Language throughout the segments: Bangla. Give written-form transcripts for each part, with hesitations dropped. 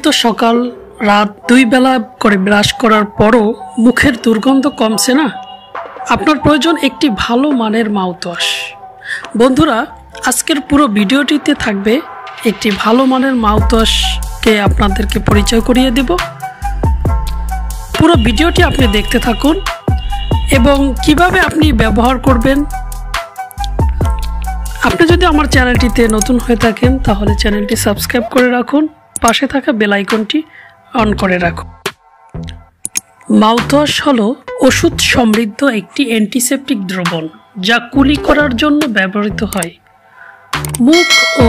নিয়মিত সকাল রাত 2 বেলা করে ব্রাশ করার পরও মুখের দুর্গন্ধ কমছে না? আপনার প্রয়োজন একটি ভালো মানের মাউথওয়াশ। বন্ধুরা, আজকের পুরো ভিডিওটিতে থাকবে একটি ভালো মানের মাউথওয়াশকে আপনাদেরকে পরিচয় করিয়ে দেব। পুরো ভিডিওটি আপনি দেখতে থাকুন এবং কিভাবে আপনি ব্যবহার করবেন। আপনি যদি আমার চ্যানেলটিতে নতুন হয়ে থাকেন তাহলে চ্যানেলটি সাবস্ক্রাইব করে রাখুন, পাশে থাকা বেল আইকনটি অন করে রাখুন। মাউথওয়াশ হলো ওষুধ সমৃদ্ধ একটি অ্যান্টিসেপটিক দ্রবণ যা কুলি করার জন্য ব্যবহৃত হয়। মুখ ও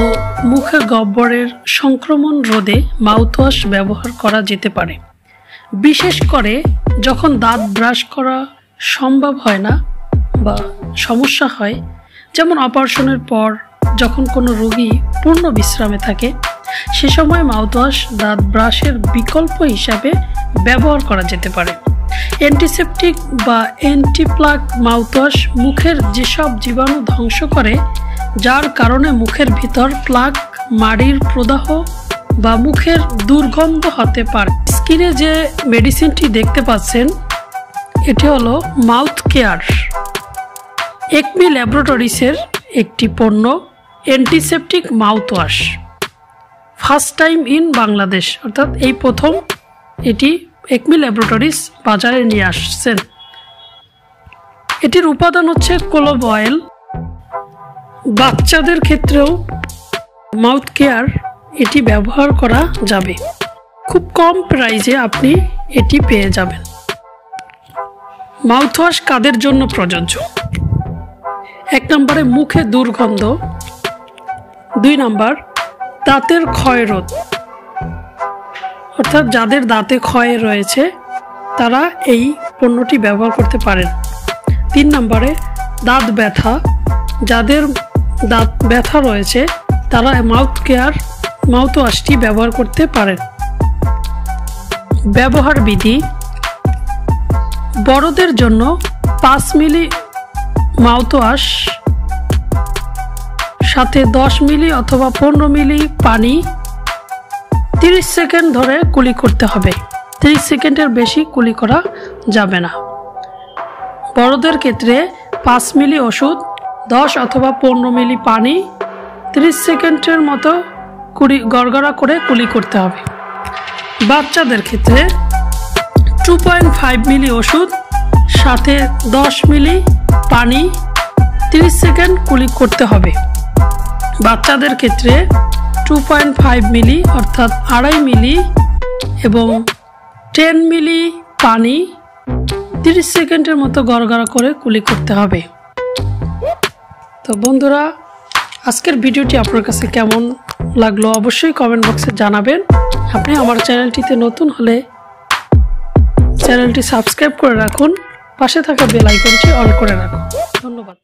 মুখে গহ্বরের সংক্রমণ রোধে মাউথওয়াশ ব্যবহার করা যেতে পারে, বিশেষ করে যখন দাঁত ব্রাশ করা সম্ভব হয় না বা সমস্যা হয়, যেমন অপারেশনের পর যখন কোনো রোগী পূর্ণ বিশ্রামে থাকে, সে সময় মাউথওয়াশ দাঁত ব্রাশের বিকল্প হিসাবে ব্যবহার করা যেতে পারে। অ্যান্টিসেপটিক বা অ্যান্টিপ্লাক মাউথওয়াশ মুখের যেসব জীবাণু ধ্বংস করে, যার কারণে মুখের ভিতর প্লাক, মাড়ির প্রদাহ বা মুখের দুর্গন্ধ হতে পারে। স্ক্রিনে যে মেডিসিনটি দেখতে পাচ্ছেন এটি হলো মাউথ কেয়ার, একমি ল্যাবরেটরিজের একটি পণ্য antiseptic mouthwash. First time in Bangladesh, অর্থাৎ এই প্রথম এটি একমি ল্যাবরেটরিজ বাজারে নিয়ে আসছেন। এটির উপাদান হচ্ছে ক্লোভ অয়েল। বাচ্চাদের ক্ষেত্রেও মাউথ কেয়ার এটি ব্যবহার করা যাবে। খুব কম প্রাইসে আপনি এটি পেয়ে যাবেন। মাউথওয়াশ কাদের জন্য প্রযোজ্য? 1 নম্বরে মুখে দুর্গন্ধ, 2 নম্বর দাঁতের ক্ষয়রোধ, অর্থাৎ যাদের দাঁতে ক্ষয় রয়েছে তারা এই পণ্যটি ব্যবহার করতে পারেন। 3 নম্বরে দাঁত ব্যথা, যাদের দাঁত ব্যথা রয়েছে তারা মাউথওয়াশটি ব্যবহার করতে পারেন। ব্যবহার বিধি: বড়দের জন্য 5 মিলি মাউথওয়াশ সাথে 10 মিলি অথবা 15 মিলি পানি 30 সেকেন্ড ধরে কুলি করতে হবে। 30 সেকেন্ডের বেশি কুলি করা যাবে না। বড়দের ক্ষেত্রে 5 মিলি ওষুধ, 10 অথবা 15 মিলি পানি 30 সেকেন্ডের মতো গড়গড়া করে কুলি করতে হবে। বাচ্চাদের ক্ষেত্রে 2.5 মিলি ওষুধ সাথে 10 মিলি পানি 30 সেকেন্ড কুলি করতে হবে। বাচ্চাদের ক্ষেত্রে 2.5 মিলি অর্থাৎ 2.5 মিলি এবং 10 মিলি পানি 30 সেকেন্ডের মতো গড়গড়া করে কুলি করতে হবে। তো বন্ধুরা, আজকের ভিডিওটি আপনার কাছে কেমন লাগলো অবশ্যই কমেন্ট বক্সে জানাবেন। আপনি আমার চ্যানেলটিতে নতুন হলে চ্যানেলটি সাবস্ক্রাইব করে রাখুন, পাশে থাকা বেল আইকনটি অন করে রাখুন। ধন্যবাদ।